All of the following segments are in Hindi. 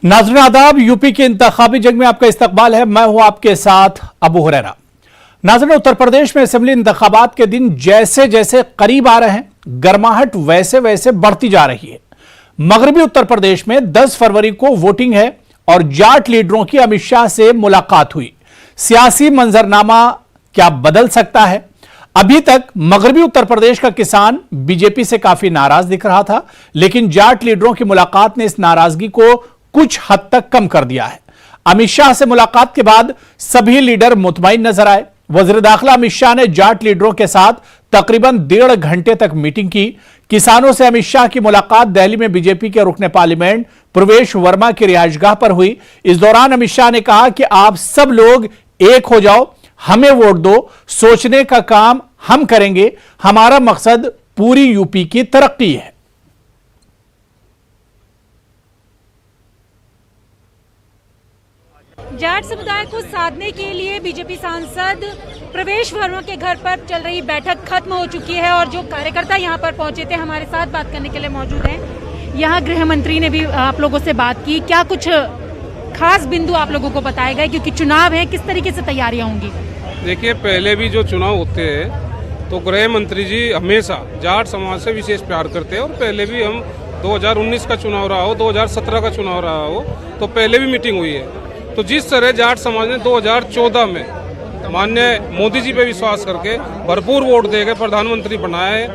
नाज़रीन आदाब, यूपी के इंतखाबी जंग में आपका इस्तकबाल है। मैं हूं आपके साथ अबू हुरैरा। नाज़रीन, उत्तर प्रदेश में असेंबली इंतखाबात के दिन जैसे जैसे करीब आ रहे हैं, गर्माहट वैसे वैसे बढ़ती जा रही है। मगरबी उत्तर प्रदेश में 10 फरवरी को वोटिंग है और जाट लीडरों की अमित शाह से मुलाकात हुई। सियासी मंजरनामा क्या बदल सकता है? अभी तक मगरबी उत्तर प्रदेश का किसान बीजेपी से काफी नाराज दिख रहा था, लेकिन जाट लीडरों की मुलाकात ने इस नाराजगी को कुछ हद तक कम कर दिया है। अमित शाह से मुलाकात के बाद सभी लीडर मुतमईन नजर आए। वज़ीर दाखिला अमित शाह ने जाट लीडरों के साथ तकरीबन 1.5 घंटे तक मीटिंग की। किसानों से अमित शाह की मुलाकात दिल्ली में बीजेपी के रुकने पार्लियामेंट प्रवेश वर्मा की रिहायशगाह पर हुई। इस दौरान अमित शाह ने कहा कि आप सब लोग एक हो जाओ, हमें वोट दो, सोचने का काम हम करेंगे, हमारा मकसद पूरी यूपी की तरक्की है। जाट समुदाय को साधने के लिए बीजेपी सांसद प्रवेश वर्मा के घर पर चल रही बैठक खत्म हो चुकी है और जो कार्यकर्ता यहां पर पहुंचे थे हमारे साथ बात करने के लिए मौजूद हैं। यहां गृह मंत्री ने भी आप लोगों से बात की। क्या कुछ खास बिंदु आप लोगों को बताए गए, क्योंकि चुनाव है, किस तरीके से तैयारियां होंगी? देखिए, पहले भी जो चुनाव होते हैं तो गृह मंत्री जी हमेशा जाट समाज से विशेष प्यार करते हैं और पहले भी हम 2019 का चुनाव रहा हो, 2017 का चुनाव रहा हो, तो पहले भी मीटिंग हुई है। तो जिस तरह जाट समाज ने 2014 में माननीय मोदी जी पे विश्वास करके भरपूर वोट देकर प्रधानमंत्री बनाया है,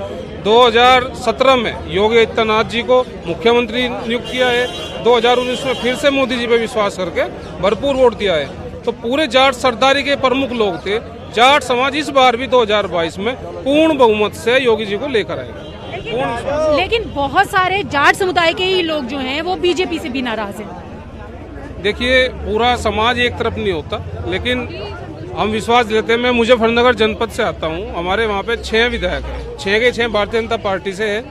2017 में योगी आदित्यनाथ जी को मुख्यमंत्री नियुक्त किया है, 2019 में फिर से मोदी जी पे विश्वास करके भरपूर वोट दिया है, तो पूरे जाट सरदारी के प्रमुख लोग थे। जाट समाज इस बार भी 2022 में पूर्ण बहुमत से योगी जी को लेकर आएगा। लेकिन बहुत सारे जाट समुदाय के ही लोग जो हैं वो बीजेपी से भी नाराज हैं। देखिए, पूरा समाज एक तरफ नहीं होता, लेकिन हम विश्वास देते हैं। मैं मुजफ्फरनगर जनपद से आता हूं, हमारे वहां पे 6 विधायक हैं, 6 के 6 भारतीय जनता पार्टी से है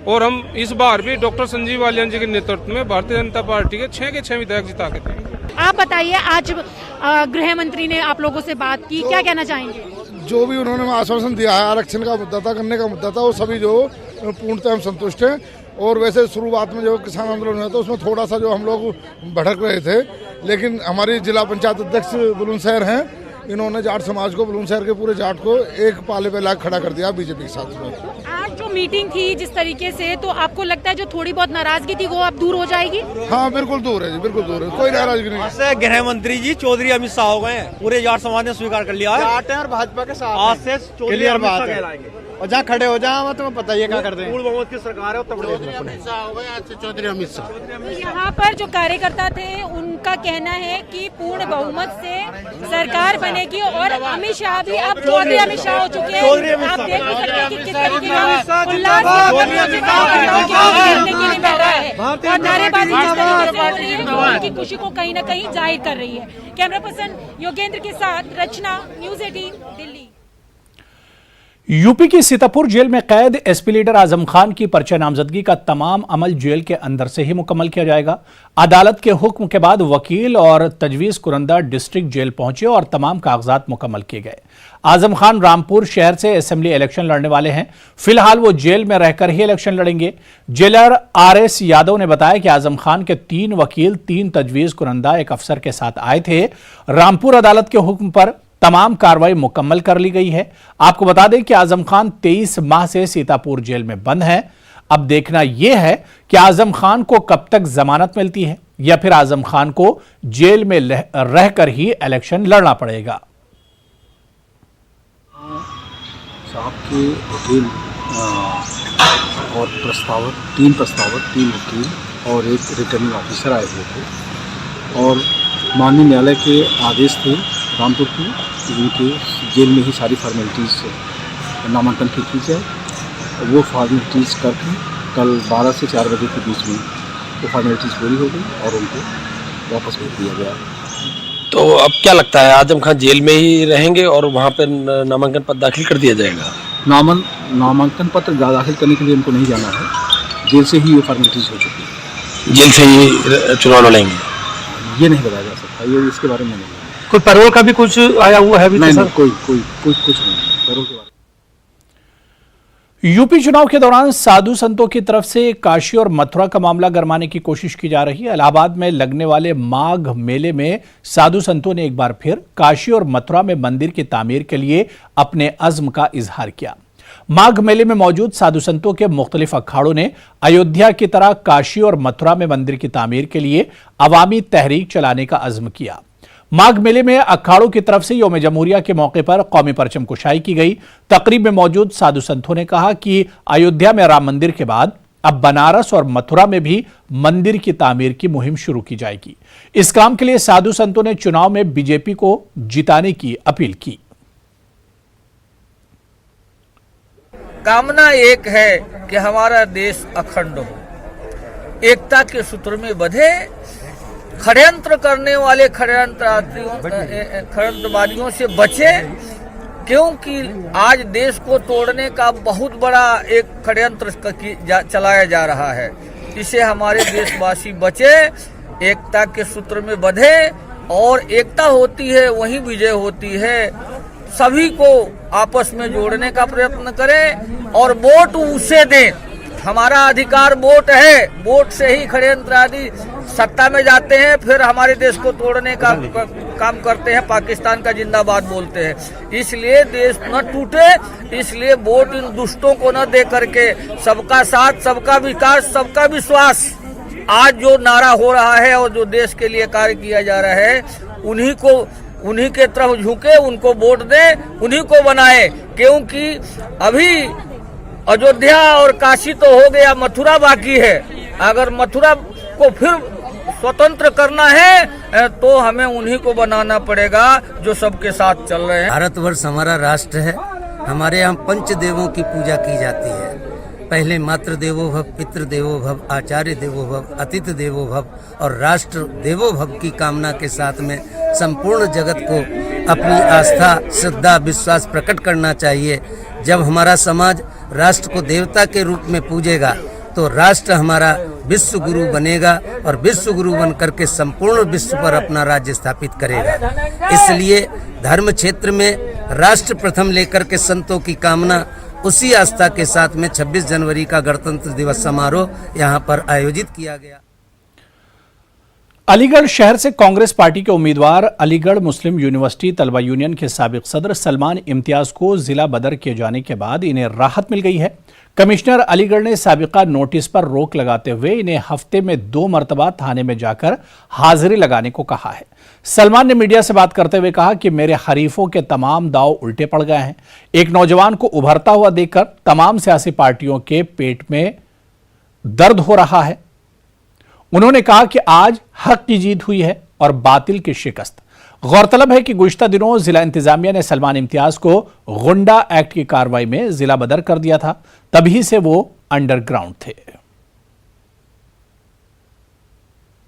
और हम इस बार भी डॉक्टर संजीव बालियान जी के नेतृत्व में भारतीय जनता पार्टी के 6 के 6 विधायक जिता के थे। आप बताइए, आज गृह मंत्री ने आप लोगों से बात की, क्या कहना चाहेंगे? जो भी उन्होंने आश्वासन दिया है, आरक्षण का मुद्दा था, करने का मुद्दा था, वो सभी जो पूर्णतः हम संतुष्ट हैं। और वैसे शुरुआत में जो किसान आंदोलन हुआ था उसमें थोड़ा सा जो हम लोग भड़क रहे थे, लेकिन हमारी जिला पंचायत अध्यक्ष बुलंदशहर हैं, इन्होंने जाट समाज को, बुलंदशहर के पूरे जाट को एक पाले पे लाकर खड़ा कर दिया बीजेपी के साथ में। आज जो मीटिंग थी जिस तरीके से, तो आपको लगता है जो थोड़ी बहुत नाराजगी थी वो अब दूर हो जाएगी? हाँ, बिल्कुल दूर है जी, बिल्कुल दूर है, कोई नाराजगी नहीं। गृह मंत्री जी चौधरी अमित शाह हो गए, पूरे जाट समाज ने स्वीकार कर लिया है और भाजपा के साथ आज से चौधरी अमित शाह कहलाएंगे। और जहाँ खड़े हो जाए तुम्हें पता ही है क्या करते हैं। पूर्ण बहुमत की सरकार है उत्तर प्रदेश में। चौधरी अमित शाह। तो यहाँ पर जो कार्यकर्ता थे उनका कहना है कि पूर्ण बहुमत से सरकार बनेगी और अमित शाह भी अब चौधरी अमित शाह हो चुके हैं। आप देख भी सकते हैं कि किस तरीके का उल्लास करने के लिए मिल रहा है और नारेबाजी जिस तरीके से हो रही है, उनकी खुशी को कहीं न कहीं जाहिर कर रही है। कैमरा पर्सन योगेंद्र के साथ रचना, न्यूज़ 18 दिल्ली। यूपी की सीतापुर जेल में कैद एसपी लीडर आजम खान की पर्चा नामजदगी का तमाम अमल जेल के अंदर से ही मुकम्मल किया जाएगा। अदालत के हुक्म के बाद वकील और तजवीज़ कुरंदा डिस्ट्रिक्ट जेल पहुंचे और तमाम कागजात मुकम्मल किए गए। आजम खान रामपुर शहर से असेंबली इलेक्शन लड़ने वाले हैं। फिलहाल वो जेल में रहकर ही इलेक्शन लड़ेंगे। जेलर RS यादव ने बताया कि आजम खान के 3 वकील, 3 तजवीज़ कुरंदा एक अफसर के साथ आए थे। रामपुर अदालत के हुक्म पर तमाम कार्रवाई मुकम्मल कर ली गई है। आपको बता दें कि आजम खान 23 माह से सीतापुर जेल में बंद हैं। अब देखना यह है कि आजम खान को कब तक जमानत मिलती है या फिर आजम खान को जेल में रहकर ही इलेक्शन लड़ना पड़ेगा। साहब के वकील और तीन प्रस्तावक, 3 वकील और एक रिटर्निंग ऑफिसर आए हुए थे और माननीय न्यायालय के आदेश थे रामपुर की उनके जेल में ही सारी फॉर्मेलिटीज़ नामांकन की जाए। वो फॉर्मेलिटीज़ करके कल 12 से 4 बजे के बीच में वो फॉर्मेलिटीज़ पूरी हो गई और उनको वापस भेज दिया गया। तो अब क्या लगता है, आजम खान जेल में ही रहेंगे और वहाँ पर नामांकन पत्र दाखिल कर दिया जाएगा? नामांकन पत्र दाखिल करने के लिए उनको नहीं जाना है, जेल से ही ये फॉर्मेलिटीज़ हो चुकी है। जेल से ही चुनाव लड़ेंगे? ये नहीं बताया जा सकता, ये इसके बारे में नहीं। कोई पैरोल का भी कुछ आया हुआ है अभी? नहीं, कोई कुछ नहीं पैरोल के बारे में। यूपी चुनाव के दौरान साधु संतों की तरफ से काशी और मथुरा का मामला गरमाने की कोशिश की जा रही है। इलाहाबाद में लगने वाले माघ मेले में साधु संतों ने एक बार फिर काशी और मथुरा में मंदिर की तामीर के लिए अपने अज़्म का इजहार किया। माघ मेले में मौजूद साधु संतों के मुख्तलिफ अखाड़ों ने अयोध्या की तरह काशी और मथुरा में मंदिर की तामीर के लिए अवामी तहरीक चलाने का अज़्म किया। माघ मेले में अखाड़ों की तरफ से यौम जमहूरिया के मौके पर कौमी परचम कुशाई की गई। तकरीब में मौजूद साधु संतों ने कहा कि अयोध्या में राम मंदिर के बाद अब बनारस और मथुरा में भी मंदिर की तामीर की मुहिम शुरू की जाएगी। इस काम के लिए साधु संतों ने चुनाव में बीजेपी को जिताने की अपील की। कामना एक है कि हमारा देश अखंड हो, एकता के सूत्र में बंधे, षड्यंत्र करने वाले षड्यंत्रवादियों से बचे, क्योंकि आज देश को तोड़ने का बहुत बड़ा एक षड्यंत्र चलाया जा रहा है। इसे हमारे देशवासी बचे, एकता के सूत्र में बंधे, और एकता होती है वहीं विजय होती है। सभी को आपस में जोड़ने का प्रयत्न करें और वोट उसे दें। हमारा अधिकार वोट है, वोट से ही षड्यंत्र आदि सत्ता में जाते हैं, फिर हमारे देश को तोड़ने का काम करते हैं, पाकिस्तान का जिंदाबाद बोलते हैं। इसलिए देश न टूटे, इसलिए वोट इन दुष्टों को न दे करके सबका साथ, सबका विकास, सबका विश्वास आज जो नारा हो रहा है और जो देश के लिए कार्य किया जा रहा है, उन्हीं के तरफ झुके, उनको वोट दें, उन्हीं को बनाए। क्योंकि अभी अयोध्या और काशी तो हो गया, मथुरा बाकी है। अगर मथुरा को फिर स्वतंत्र करना है तो हमें उन्हीं को बनाना पड़ेगा जो सबके साथ चल रहे हैं। भारतवर्ष हमारा राष्ट्र है। हमारे यहाँ पंच देवों की पूजा की जाती है। पहले मातृ देवो भव, पितृ देवो भव, आचार्य देवो भव, अतिथि देवो भव और राष्ट्र देवो भव की कामना के साथ में संपूर्ण जगत को अपनी आस्था, श्रद्धा, विश्वास प्रकट करना चाहिए। जब हमारा समाज राष्ट्र को देवता के रूप में पूजेगा तो राष्ट्र हमारा विश्व गुरु बनेगा और विश्व गुरु बन करके संपूर्ण विश्व पर अपना राज्य स्थापित करेगा। इसलिए धर्म क्षेत्र में राष्ट्र प्रथम लेकर के संतों की कामना, उसी आस्था के साथ में 26 जनवरी का गणतंत्र दिवस समारोह यहाँ पर आयोजित किया गया। अलीगढ़ शहर से कांग्रेस पार्टी के उम्मीदवार अलीगढ़ मुस्लिम यूनिवर्सिटी तलबा यूनियन के साबिक सदर सलमान इम्तियाज को जिला बदर किए जाने के बाद इन्हें राहत मिल गई है। कमिश्नर अलीगढ़ ने साबिका नोटिस पर रोक लगाते हुए इन्हें हफ्ते में 2 मरतबा थाने में जाकर हाजिरी लगाने को कहा है। सलमान ने मीडिया से बात करते हुए कहा कि मेरे हरीफों के तमाम दांव उल्टे पड़ गए हैं। एक नौजवान को उभरता हुआ देखकर तमाम सियासी पार्टियों के पेट में दर्द हो रहा है। उन्होंने कहा कि आज हक की जीत हुई है और बातिल की शिकस्त। गौरतलब है कि गुज़िश्ता दिनों जिला इंतजामिया ने सलमान इम्तियाज को गुंडा एक्ट की कार्रवाई में जिला बदर कर दिया था, तभी से वो अंडरग्राउंड थे।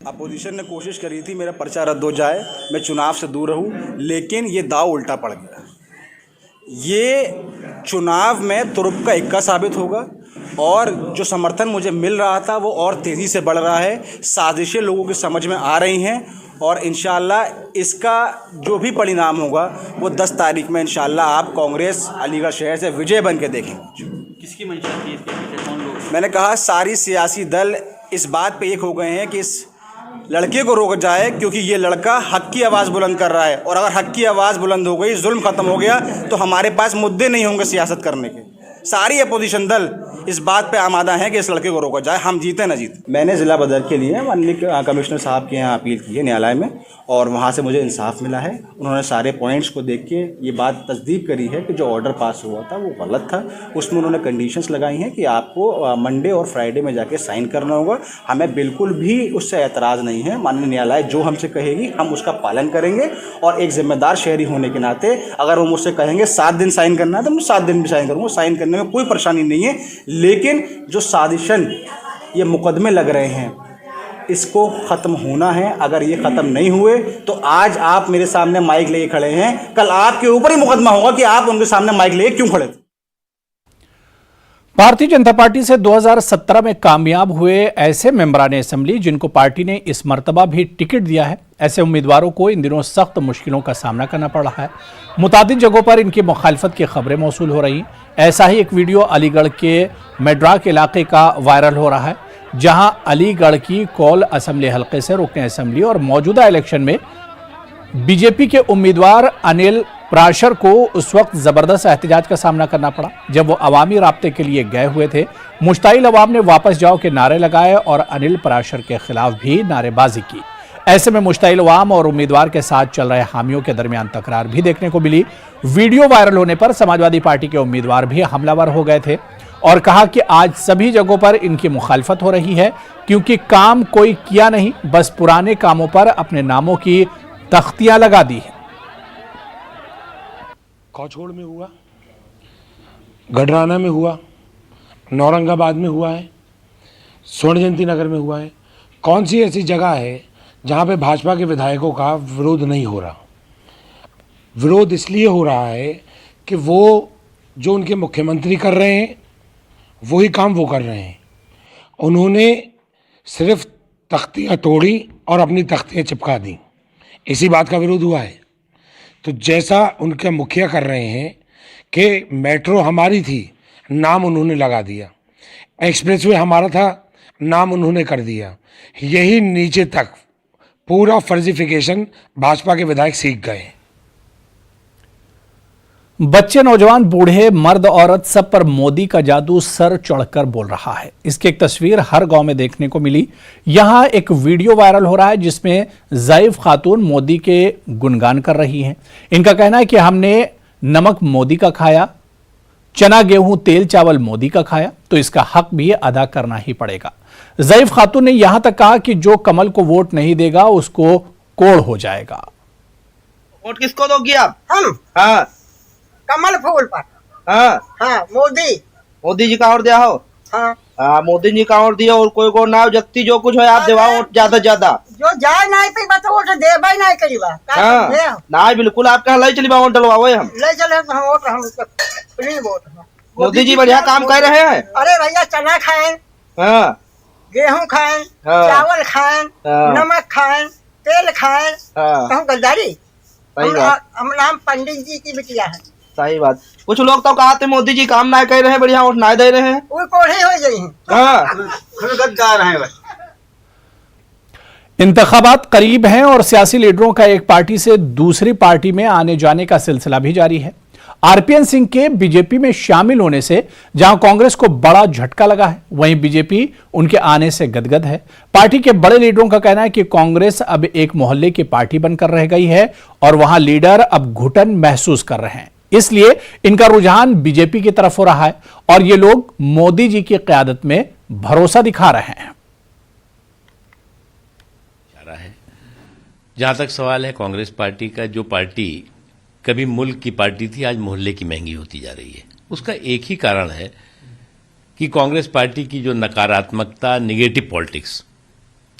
अपोजिशन ने कोशिश करी थी मेरा पर्चा रद्द हो जाए, मैं चुनाव से दूर रहूं, लेकिन ये दाव उल्टा पड़ गया। ये चुनाव में तुरुप का इक्का साबित होगा और जो समर्थन मुझे मिल रहा था वो और तेज़ी से बढ़ रहा है। साजिशें लोगों की समझ में आ रही हैं और इंशाल्लाह इसका जो भी परिणाम होगा वो 10 तारीख में इंशाल्लाह आप कांग्रेस अलीगढ़ शहर से विजय बन के देखेंगे। किसकी मंशा थी इसके पीछे, कौन लोग? मैंने कहा सारी सियासी दल इस बात पे एक हो गए हैं कि इस लड़के को रोका जाए, क्योंकि ये लड़का हक की आवाज़ बुलंद कर रहा है और अगर हक की आवाज़ बुलंद हो गई, जुल्म ख़त्म हो गया तो हमारे पास मुद्दे नहीं होंगे सियासत करने के। सारी अपोजिशन दल इस बात पे आमादा है कि इस लड़के को रोका जाए, हम जीते ना जीते। मैंने ज़िला बदर के लिए माननीय कमिश्नर साहब के यहाँ अपील की है न्यायालय में और वहाँ से मुझे इंसाफ मिला है। उन्होंने सारे पॉइंट्स को देख के ये बात तस्दीक करी है कि जो ऑर्डर पास हुआ था वो गलत था। उसमें उन्होंने कंडीशंस लगाई हैं कि आपको मंडे और फ्राइडे में जाके साइन करना होगा। हमें बिल्कुल भी उससे एतराज़ नहीं है। माननीय न्यायालय जो हमसे कहेगी हम उसका पालन करेंगे और एक जिम्मेदार शहरी होने के नाते अगर वो मुझसे कहेंगे 7 दिन साइन करना है तो मैं 7 दिन भी साइन करूँगा। साइन करने में कोई परेशानी नहीं है, लेकिन जो साजिशन ये मुकदमे लग रहे हैं इसको ख़त्म होना है। अगर ये ख़त्म नहीं हुए तो आज आप मेरे सामने माइक लेके खड़े हैं, कल आपके ऊपर ही मुकदमा होगा कि आप उनके सामने माइक लेके क्यों खड़े थे। भारतीय जनता पार्टी से 2017 में कामयाब हुए ऐसे मेंबरान असेंबली जिनको पार्टी ने इस मर्तबा भी टिकट दिया है, ऐसे उम्मीदवारों को इन दिनों सख्त मुश्किलों का सामना करना पड़ रहा है। मुतादिद जगहों पर इनकी मुखालफत की खबरें मौसूल हो रही हैं। ऐसा ही एक वीडियो अलीगढ़ के मेड्राक इलाके का वायरल हो रहा है, जहां अलीगढ़ की कौल असेंबली हल्के से रुकन असेंबली और मौजूदा इलेक्शन में बीजेपी के उम्मीदवार अनिल प्राशर को उस वक्त जबरदस्त एहतजाज का सामना करना पड़ा जब वो अवामी राब्ते के लिए गए हुए थे। मुश्ताइल अवाम ने वापस जाओ के नारे लगाए और अनिल प्राशर के खिलाफ भी नारेबाजी की। ऐसे में मुश्ताइल अवाम और उम्मीदवार के साथ चल रहे हामियों के दरमियान तकरार भी देखने को मिली। वीडियो वायरल होने पर समाजवादी पार्टी के उम्मीदवार भी हमलावर हो गए थे और कहा कि आज सभी जगहों पर इनकी मुखालफत हो रही है क्योंकि काम कोई किया नहीं, बस पुराने कामों पर अपने नामों की तख्तियां लगा दी है। कौछोड़ में हुआ, गडराना में हुआ, नौरंगाबाद में हुआ है, स्वर्ण जयंती नगर में हुआ है। कौन सी ऐसी जगह है जहां पे भाजपा के विधायकों का विरोध नहीं हो रहा? विरोध इसलिए हो रहा है कि वो जो उनके मुख्यमंत्री कर रहे हैं वही काम वो कर रहे हैं। उन्होंने सिर्फ तख्तियाँ तोड़ी और अपनी तख्तियाँ चिपका दी, इसी बात का विरोध हुआ है। तो जैसा उनके मुखिया कर रहे हैं कि मेट्रो हमारी थी, नाम उन्होंने लगा दिया, एक्सप्रेसवे हमारा था, नाम उन्होंने कर दिया, यही नीचे तक पूरा फर्जिफिकेशन भाजपा के विधायक सीख गए। बच्चे, नौजवान, बूढ़े, मर्द, औरत, सब पर मोदी का जादू सर चढ़कर बोल रहा है। इसकी एक तस्वीर हर गांव में देखने को मिली। यहां एक वीडियो वायरल हो रहा है जिसमें ज़ईफ खातून मोदी के गुणगान कर रही हैं। इनका कहना है कि हमने नमक मोदी का खाया, चना गेहूं तेल चावल मोदी का खाया, तो इसका हक भी अदा करना ही पड़ेगा। ज़ईफ खातून ने यहां तक कहा कि जो कमल को वोट नहीं देगा उसको कोड़ हो जाएगा। वोट किसको दोगी आप? हम? हाँ, कमल फूल पर। हाँ, मोदी जी का और दिया हो। हाँ, मोदी जी का और दिया और कोई को ना जगती जो कुछ हो आप देवाओ वोट ज्यादा ज्यादा। जो जाए नहीं पे बता वोट देबे नहीं करीबा। हाँ, ना बिल्कुल आपका लाई चली वोट डलवाओ हम। ले चले हम वोट, हम फ्री वोट। मोदी जी बढ़िया काम कर रहे हैं। अरे भैया चना खाएं, हाँ, गेहूं खाएं, हाँ, चावल खाएं, हाँ, नमक खाएं, तेल खाएं। हाँ, हम गद्दारी? हम नाम पंडित जी की बिटिया है। सही बात। कुछ लोग तो कहते मोदी जी काम ना कर रहे हैं, बढ़िया वोट ना दे रहे हैं। वो कोढ़े हो गई हैं। हाँ, गद्दार हैं बस। इंतखाबात करीब हैं और सियासी लीडरों का एक पार्टी से दूसरी पार्टी में आने जाने का सिलसिला भी जारी है। आरपीएन सिंह के बीजेपी में शामिल होने से जहां कांग्रेस को बड़ा झटका लगा है, वहीं बीजेपी उनके आने से गदगद है। पार्टी के बड़े लीडरों का कहना है कि कांग्रेस अब एक मोहल्ले की पार्टी बनकर रह गई है और वहां लीडर अब घुटन महसूस कर रहे हैं, इसलिए इनका रुझान बीजेपी की तरफ हो रहा है और ये लोग मोदी जी की क़यादत में भरोसा दिखा रहे हैं। जहां तक सवाल है कांग्रेस पार्टी का, जो पार्टी कभी मुल्क की पार्टी थी आज मोहल्ले की महंगी होती जा रही है, उसका एक ही कारण है कि कांग्रेस पार्टी की जो नकारात्मकता, निगेटिव पॉलिटिक्स,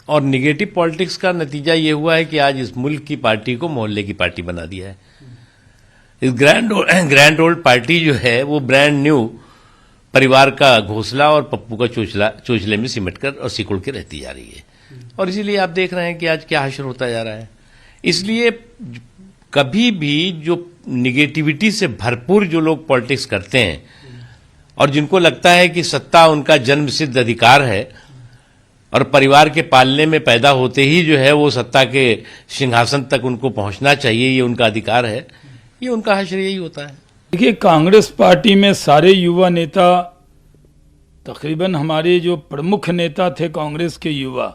और निगेटिव पॉलिटिक्स का नतीजा ये हुआ है कि आज इस मुल्क की पार्टी को मोहल्ले की पार्टी बना दिया है। इस ग्रैंड ओल्ड पार्टी जो है वो ब्रांड न्यू परिवार का घोंसला और पप्पू का चोचले में सिमट कर और सिकुड़ के रहती जा रही है। और इसीलिए आप देख रहे हैं कि आज क्या हश्र होता जा रहा है। इसलिए कभी भी जो निगेटिविटी से भरपूर जो लोग पॉलिटिक्स करते हैं और जिनको लगता है कि सत्ता उनका जन्मसिद्ध अधिकार है और परिवार के पालने में पैदा होते ही जो है वो सत्ता के सिंहासन तक उनको पहुंचना चाहिए, ये उनका अधिकार है, ये उनका हश्र यही होता है। देखिए, कांग्रेस पार्टी में सारे युवा नेता, तकरीबन हमारे जो प्रमुख नेता थे कांग्रेस के युवा,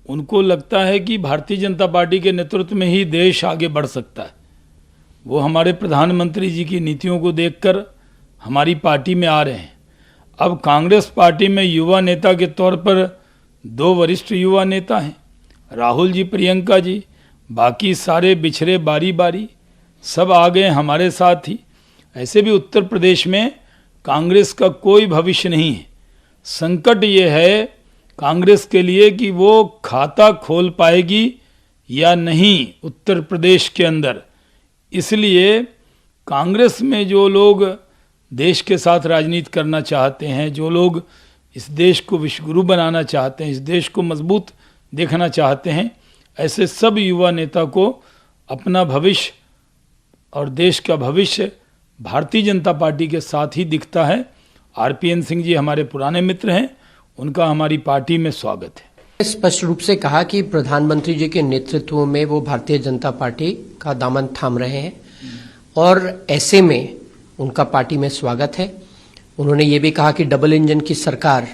उनको लगता है कि भारतीय जनता पार्टी के नेतृत्व में ही देश आगे बढ़ सकता है। वो हमारे प्रधानमंत्री जी की नीतियों को देखकर हमारी पार्टी में आ रहे हैं। अब कांग्रेस पार्टी में युवा नेता के तौर पर 2 वरिष्ठ युवा नेता हैं, राहुल जी, प्रियंका जी, बाकी सारे बिछड़े बारी बारी सब आ गए हमारे साथ ही। ऐसे भी उत्तर प्रदेश में कांग्रेस का कोई भविष्य नहीं है। संकट ये है कांग्रेस के लिए कि वो खाता खोल पाएगी या नहीं उत्तर प्रदेश के अंदर। इसलिए कांग्रेस में जो लोग देश के साथ राजनीति करना चाहते हैं, जो लोग इस देश को विश्वगुरु बनाना चाहते हैं, इस देश को मजबूत देखना चाहते हैं, ऐसे सब युवा नेता को अपना भविष्य और देश का भविष्य भारतीय जनता पार्टी के साथ ही दिखता है। आरपीएन सिंह जी हमारे पुराने मित्र हैं, उनका हमारी पार्टी में स्वागत है। स्पष्ट रूप से कहा कि प्रधानमंत्री जी के नेतृत्व में वो भारतीय जनता पार्टी का दामन थाम रहे हैं और ऐसे में उनका पार्टी में स्वागत है। उन्होंने ये भी कहा कि डबल इंजन की सरकार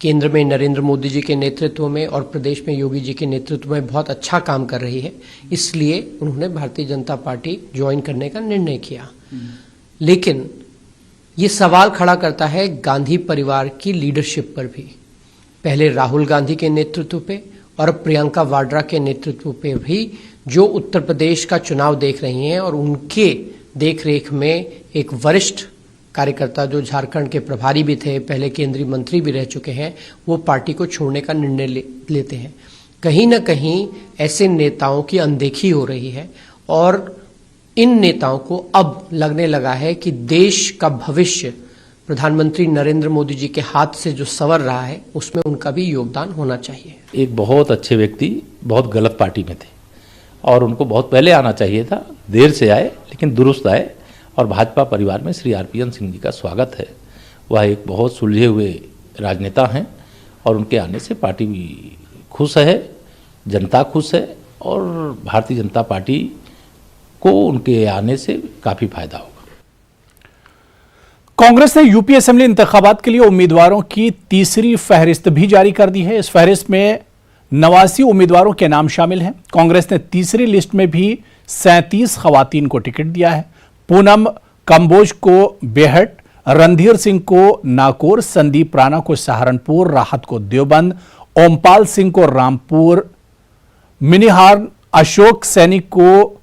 केंद्र में नरेंद्र मोदी जी के नेतृत्व में और प्रदेश में योगी जी के नेतृत्व में बहुत अच्छा काम कर रही है, इसलिए उन्होंने भारतीय जनता पार्टी ज्वाइन करने का निर्णय किया। लेकिन ये सवाल खड़ा करता है गांधी परिवार की लीडरशिप पर भी। पहले राहुल गांधी के नेतृत्व पे और प्रियंका वाड्रा के नेतृत्व पे भी जो उत्तर प्रदेश का चुनाव देख रही हैं और उनके देखरेख में एक वरिष्ठ कार्यकर्ता जो झारखंड के प्रभारी भी थे, पहले केंद्रीय मंत्री भी रह चुके हैं, वो पार्टी को छोड़ने का निर्णय लेते हैं। कहीं न कहीं ऐसे नेताओं की अनदेखी हो रही है और इन नेताओं को अब लगने लगा है कि देश का भविष्य प्रधानमंत्री नरेंद्र मोदी जी के हाथ से जो संवर रहा है उसमें उनका भी योगदान होना चाहिए। एक बहुत अच्छे व्यक्ति बहुत गलत पार्टी में थे और उनको बहुत पहले आना चाहिए था, देर से आए लेकिन दुरुस्त आए और भाजपा परिवार में श्री आरपीएन सिंह जी का स्वागत है। वह एक बहुत सुलझे हुए राजनेता हैं और उनके आने से पार्टी भी खुश है, जनता खुश है और भारतीय जनता पार्टी को उनके आने से काफ़ी फायदा होगा। कांग्रेस ने यूपी असेंबली इंतखाबात के लिए उम्मीदवारों की तीसरी फहरिस्त भी जारी कर दी है। इस फहरिस्त में 89 उम्मीदवारों के नाम शामिल हैं। कांग्रेस ने तीसरी लिस्ट में भी 37 खवातीन को टिकट दिया है। पूनम कंबोज को बेहट, रणधीर सिंह को नागौर, संदीप राणा को सहारनपुर, राहत को देवबंद, ओमपाल सिंह को रामपुर, मिनिहार, अशोक सैनी को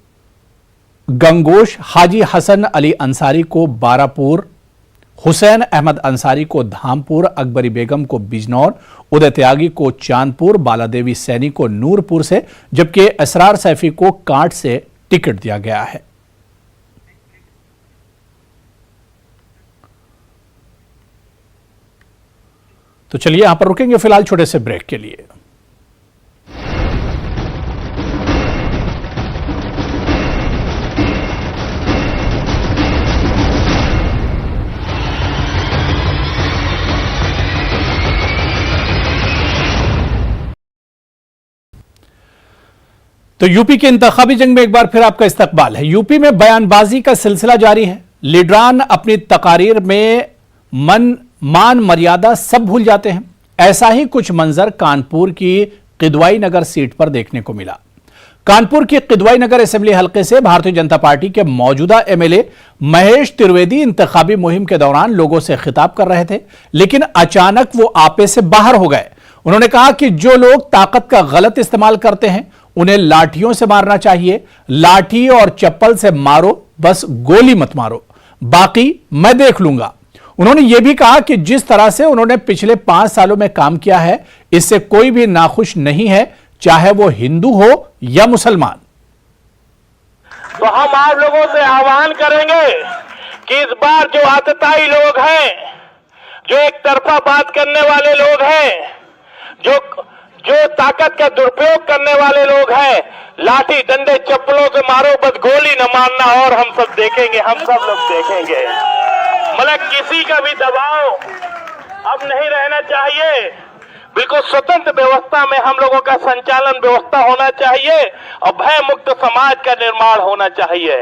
गंगोश, हाजी हसन अली अंसारी को बारापुर, हुसैन अहमद अंसारी को धामपुर, अकबरी बेगम को बिजनौर, उदय त्यागी को चांदपुर, बालादेवी सैनी को नूरपुर से, जबकि असरार सैफी को कांट से टिकट दिया गया है। तो चलिए यहां पर रुकेंगे फिलहाल छोटे से ब्रेक के लिए। तो यूपी के इंतखाबी जंग में एक बार फिर आपका इस्तकबाल है। यूपी में बयानबाजी का सिलसिला जारी है। लीडरान अपनी तकारीर में मान मर्यादा सब भूल जाते हैं। ऐसा ही कुछ मंजर कानपुर की किदवाई नगर सीट पर देखने को मिला। कानपुर की किदवाई नगर असेंबली हलके से भारतीय जनता पार्टी के मौजूदा एमएलए महेश त्रिवेदी इंतखाबी मुहिम के दौरान लोगों से खिताब कर रहे थे, लेकिन अचानक वो आपे से बाहर हो गए। उन्होंने कहा कि जो लोग ताकत का गलत इस्तेमाल करते हैं उन्हें लाठियों से मारना चाहिए। लाठी और चप्पल से मारो, बस गोली मत मारो, बाकी मैं देख लूंगा। उन्होंने यह भी कहा कि जिस तरह से उन्होंने पिछले 5 सालों में काम किया है, इससे कोई भी नाखुश नहीं है, चाहे वो हिंदू हो या मुसलमान। तो हम आप लोगों से आह्वान करेंगे कि इस बार जो आतताई लोग हैं, जो एक तरफा बात करने वाले लोग हैं, जो ताकत का दुरुपयोग करने वाले लोग हैं, लाठी डंडे चप्पलों से मारो, बस गोली न मारना, और हम सब देखेंगे, हम सब लोग देखेंगे। मतलब किसी का भी दबाव अब नहीं रहना चाहिए। बिल्कुल स्वतंत्र व्यवस्था में हम लोगों का संचालन व्यवस्था होना चाहिए और भय मुक्त समाज का निर्माण होना चाहिए।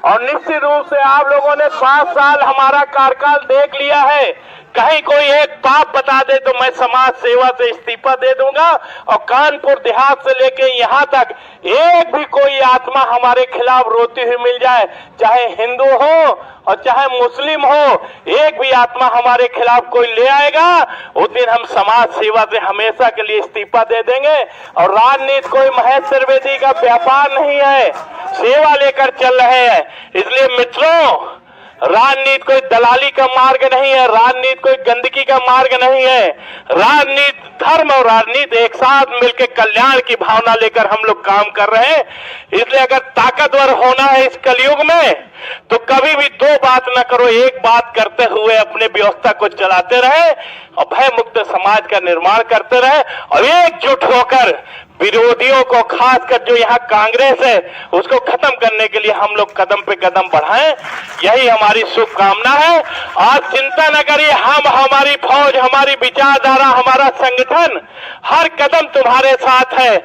और निश्चित रूप से आप लोगों ने 5 साल हमारा कार्यकाल देख लिया है। कहीं कोई एक पाप बता दे तो मैं समाज सेवा से इस्तीफा दे दूंगा। और कानपुर देहात से लेके यहाँ तक एक भी कोई आत्मा हमारे खिलाफ रोती हुई मिल जाए, चाहे हिंदू हो और चाहे मुस्लिम हो, एक भी आत्मा हमारे खिलाफ कोई ले आएगा, उस दिन हम समाज सेवा से हमेशा के लिए इस्तीफा दे देंगे। और राजनीति कोई महेश त्रिवेदी का व्यापार नहीं है, सेवा लेकर चल रहे हैं। इसलिए मित्रों, राजनीति कोई दलाली का मार्ग नहीं है, राजनीति कोई गंदगी का मार्ग नहीं है। राजनीति, धर्म और राजनीति एक साथ मिलकर कल्याण की भावना लेकर हम लोग काम कर रहे हैं। इसलिए अगर ताकतवर होना है इस कलयुग में तो कभी भी दो बात न करो, एक बात करते हुए अपने व्यवस्था को चलाते रहे और भय मुक्त समाज का निर्माण करते रहे और एकजुट होकर विरोधियों को, खासकर जो यहाँ कांग्रेस है, उसको खत्म करने के लिए हम लोग कदम पे कदम बढ़ाएं। यही हमारी शुभकामना है। और चिंता न करिए, हम, हमारी फौज, हमारी विचारधारा, हमारा संगठन हर कदम तुम्हारे साथ है।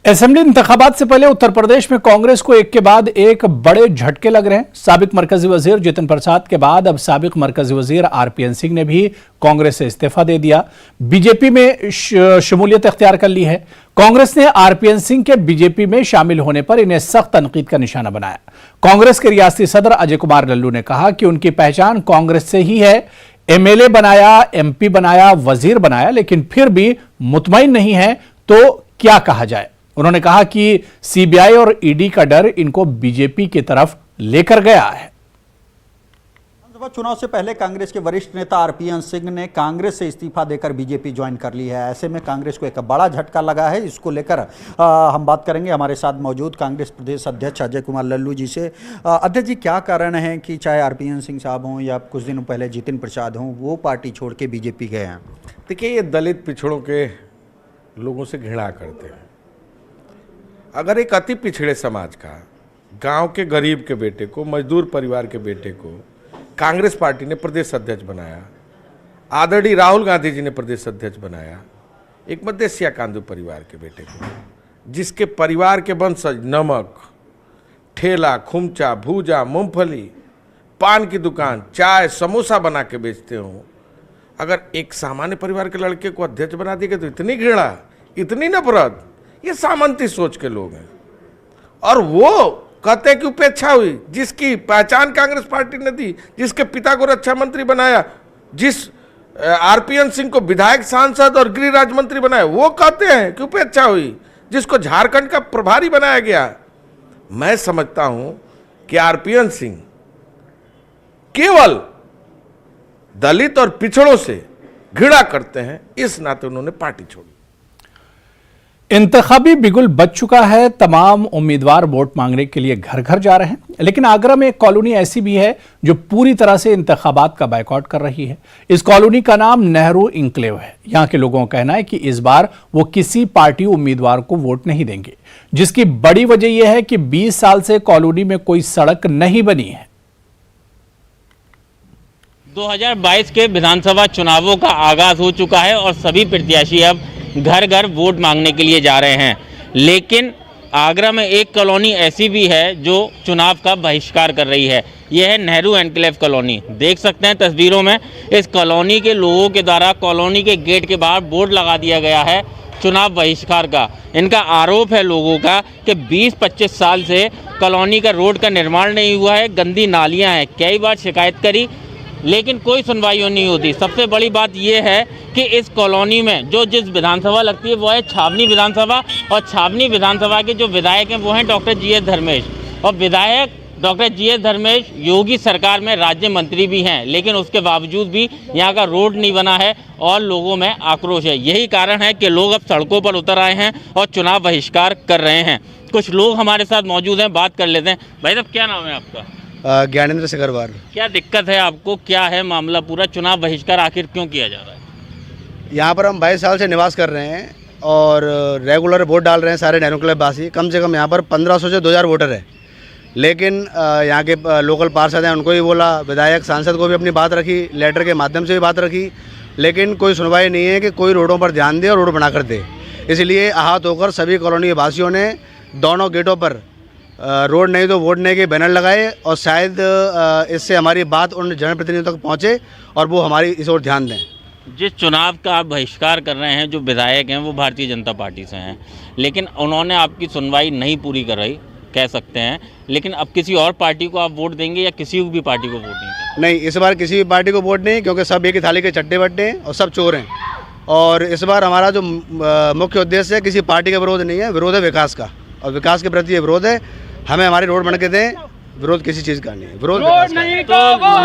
असेंबली इंतखाबात से पहले उत्तर प्रदेश में कांग्रेस को एक के बाद एक बड़े झटके लग रहे हैं। साबिक मरकजी वजीर जितिन प्रसाद के बाद अब साबिक मरकजी वजीर आरपीएन सिंह ने भी कांग्रेस से इस्तीफा दे दिया, बीजेपी में शमूलियत इख्तियार कर ली है। कांग्रेस ने आरपीएन सिंह के बीजेपी में शामिल होने पर इन्हें सख्त तनकीद का निशाना बनाया। कांग्रेस के रियासती सदर अजय कुमार लल्लू ने कहा कि उनकी पहचान कांग्रेस से ही है। एमएलए बनाया, एमपी बनाया, वजीर बनाया, लेकिन फिर भी मुतमईन नहीं है तो क्या कहा जाए। उन्होंने कहा कि सीबीआई और ईडी का डर इनको बीजेपी की तरफ लेकर गया है। विधानसभा चुनाव से पहले कांग्रेस के वरिष्ठ नेता आरपीएन सिंह ने कांग्रेस से इस्तीफा देकर बीजेपी ज्वाइन कर ली है। ऐसे में कांग्रेस को एक बड़ा झटका लगा है। इसको लेकर हम बात करेंगे हमारे साथ मौजूद कांग्रेस प्रदेश अध्यक्ष अजय कुमार लल्लू जी से। अध्यक्ष जी, क्या कारण है कि चाहे आरपीएन सिंह साहब हों या कुछ दिनों पहले जितिन प्रसाद हों, वो पार्टी छोड़ के बीजेपी गए हैं? देखिए, ये दलित पिछड़ों के लोगों से घृणा करते हैं। अगर एक अति पिछड़े समाज का, गांव के गरीब के बेटे को, मजदूर परिवार के बेटे को कांग्रेस पार्टी ने प्रदेश अध्यक्ष बनाया, आदरणीय राहुल गांधी जी ने प्रदेश अध्यक्ष बनाया, एक मध्यसिया कांदू परिवार के बेटे को, जिसके परिवार के वंशज नमक, ठेला, खुमचा, भूजा, मूंगफली, पान की दुकान, चाय, समोसा बना के बेचते हों, अगर एक सामान्य परिवार के लड़के को अध्यक्ष बना देगा तो इतनी घृणा, इतनी नफरत, ये सामंती सोच के लोग हैं। और वो कहते हैं कि उपेक्षा हुई, जिसकी पहचान कांग्रेस पार्टी ने दी, जिसके पिता को रक्षा मंत्री बनाया, जिस आरपीएन सिंह को विधायक, सांसद और गृह राज्य मंत्री बनाया, वो कहते हैं कि उपेक्षा हुई, जिसको झारखंड का प्रभारी बनाया गया। मैं समझता हूं कि आरपीएन सिंह केवल दलित और पिछड़ों से घृणा करते हैं, इस नाते उन्होंने पार्टी छोड़ी। इंतखाबी बिगुल बज चुका है। तमाम उम्मीदवार वोट मांगने के लिए घर घर जा रहे हैं, लेकिन आगरा में एक कॉलोनी ऐसी भी है जो पूरी तरह से इंतखाबात का बायकॉट कर रही है। इस कॉलोनी का नाम नेहरू इंक्लेव है। यहां के लोगों का कहना है कि इस बार वो किसी पार्टी उम्मीदवार को वोट नहीं देंगे, जिसकी बड़ी वजह यह है कि 20 साल से कॉलोनी में कोई सड़क नहीं बनी है। 2022 के विधानसभा चुनावों का आगाज हो चुका है और सभी प्रत्याशी अब घर घर वोट मांगने के लिए जा रहे हैं। लेकिन आगरा में एक कॉलोनी ऐसी भी है जो चुनाव का बहिष्कार कर रही है। यह है नेहरू एनक्लेव कॉलोनी। देख सकते हैं तस्वीरों में, इस कॉलोनी के लोगों के द्वारा कॉलोनी के गेट के बाहर बोर्ड लगा दिया गया है चुनाव बहिष्कार का। इनका आरोप है लोगों का कि 20-25 साल से कॉलोनी का रोड का निर्माण नहीं हुआ है, गंदी नालियाँ हैं। कई बार शिकायत करी लेकिन कोई सुनवाई नहीं होती। सबसे बड़ी बात यह है कि इस कॉलोनी में जो जिस विधानसभा लगती है वो है छावनी विधानसभा, और छावनी विधानसभा के जो विधायक हैं वो हैं डॉक्टर जीएस धर्मेश। और विधायक डॉक्टर जीएस धर्मेश योगी सरकार में राज्य मंत्री भी हैं, लेकिन उसके बावजूद भी यहाँ का रोड नहीं बना है और लोगों में आक्रोश है। यही कारण है कि लोग अब सड़कों पर उतर आए हैं और चुनाव बहिष्कार कर रहे हैं। कुछ लोग हमारे साथ मौजूद हैं, बात कर लेते हैं। भाई साहब, क्या नाम है आपका? ज्ञानेंद्र सिकरवार। क्या दिक्कत है आपको, क्या है मामला पूरा? चुनाव बहिष्कार आखिर क्यों किया जा रहा है? यहाँ पर हम 22 साल से निवास कर रहे हैं और रेगुलर वोट डाल रहे हैं सारे नेहरू क्लब वासी। कम से कम यहाँ पर 1500 से 2000 वोटर है। लेकिन यहाँ के लोकल पार्षद हैं, उनको भी बोला, विधायक सांसद को भी अपनी बात रखी, लेटर के माध्यम से भी बात रखी, लेकिन कोई सुनवाई नहीं है कि कोई रोडों पर ध्यान दे और रोड बना कर दे। इसलिए आहत होकर सभी कॉलोनी के वासियों ने दोनों गेटों पर रोड नहीं तो वोट नहीं के बैनर लगाए और शायद इससे हमारी बात उन जनप्रतिनिधियों तक पहुंचे और वो हमारी इस ओर ध्यान दें। जिस चुनाव का आप बहिष्कार कर रहे हैं, जो विधायक हैं वो भारतीय जनता पार्टी से हैं, लेकिन उन्होंने आपकी सुनवाई नहीं पूरी कर रही कह सकते हैं, लेकिन अब किसी और पार्टी को आप वोट देंगे या किसी भी पार्टी को वोट नहीं? नहीं, इस बार किसी भी पार्टी को वोट नहीं, क्योंकि सब एक ही थाली के चट्टे बट्टे हैं और सब चोर हैं। और इस बार हमारा जो मुख्य उद्देश्य है, किसी पार्टी का विरोध नहीं है, विरोध है विकास का, और विकास के प्रति ये विरोध है। हमें हमारी रोड बन के दें, विरोध किसी चीज़ का नहीं है, विरोध तो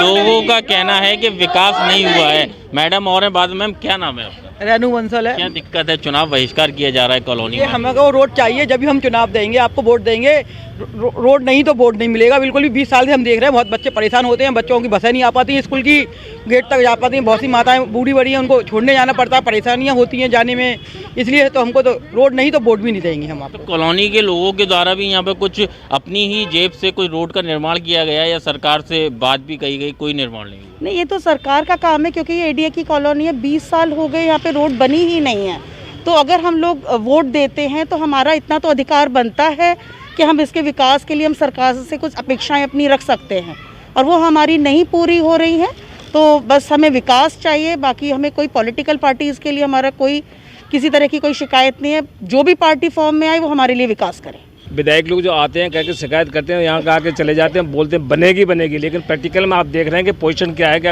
लोगों का कहना है कि विकास नहीं हुआ है। मैडम और हैं बाद में, मैम क्या नाम है आपका? रेनू बंसल है। क्या दिक्कत है, चुनाव बहिष्कार किया जा रहा है कॉलोनी ये में? हमें को रोड चाहिए, जब भी हम चुनाव देंगे, आपको वोट देंगे। रोड नहीं तो वोट नहीं मिलेगा बिल्कुल भी। 20 साल से हम देख रहे हैं, बहुत बच्चे परेशान होते हैं, बच्चों की बसें नहीं आ पाती हैं, स्कूल की गेट तक जा पाती हैं, बहुत सी माताएं बूढ़ी बड़ी हैं, उनको छोड़ने जाना पड़ता है, परेशानियां होती हैं जाने में। इसलिए तो हमको तो रोड नहीं तो वोट भी नहीं देंगे हम आपको। कॉलोनी के लोगों के द्वारा भी यहाँ पे कुछ अपनी ही जेब से कोई रोड का निर्माण किया गया या सरकार से बात भी कही गई, कोई निर्माण नहीं हुआ? नहीं, ये तो सरकार का काम है, क्योंकि ये एडीए की कॉलोनी है। 20 साल हो गए यहाँ पे रोड बनी ही नहीं है। तो अगर हम लोग वोट देते हैं तो हमारा इतना तो अधिकार बनता है कि हम इसके विकास के लिए हम सरकार से कुछ अपेक्षाएं अपनी रख सकते हैं, और वो हमारी नहीं पूरी हो रही हैं। तो बस हमें विकास चाहिए, बाकी हमें कोई पॉलिटिकल पार्टीज़ के लिए हमारा कोई किसी तरह की कोई शिकायत नहीं है। जो भी पार्टी फॉर्म में आए वो हमारे लिए विकास करे। विधायक लोग जो आते हैं कह के शिकायत करते हैं, यहाँ आके चले जाते हैं, बोलते हैं बनेगी बनेगी, लेकिन प्रैक्टिकल में आप देख रहे हैं कि पोजीशन क्या है कि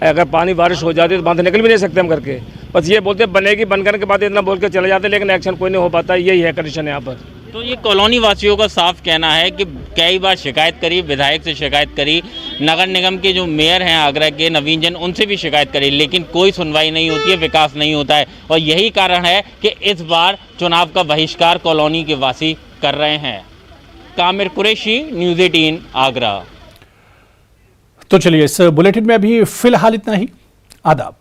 अगर पानी बारिश हो जाती है तो बांध निकल भी नहीं सकते हम करके। बस ये बोलते हैं बनेगी, बन करने के बाद इतना बोल के चले जाते हैं, लेकिन एक्शन कोई नहीं हो पाता। यही है कंडीशन यहाँ पर। तो ये कॉलोनी वासियों का साफ कहना है कि कई बार शिकायत करी, विधायक से शिकायत करी, नगर निगम के जो मेयर हैं आगरा के नवीन जैन, उनसे भी शिकायत करी, लेकिन कोई सुनवाई नहीं होती है, विकास नहीं होता है। और यही कारण है कि इस बार चुनाव का बहिष्कार कॉलोनी के वासी कर रहे हैं। कामिर कुरैशी, न्यूज़ 18 आगरा। तो चलिए, इस बुलेटिन में अभी फिलहाल इतना ही। आदाब।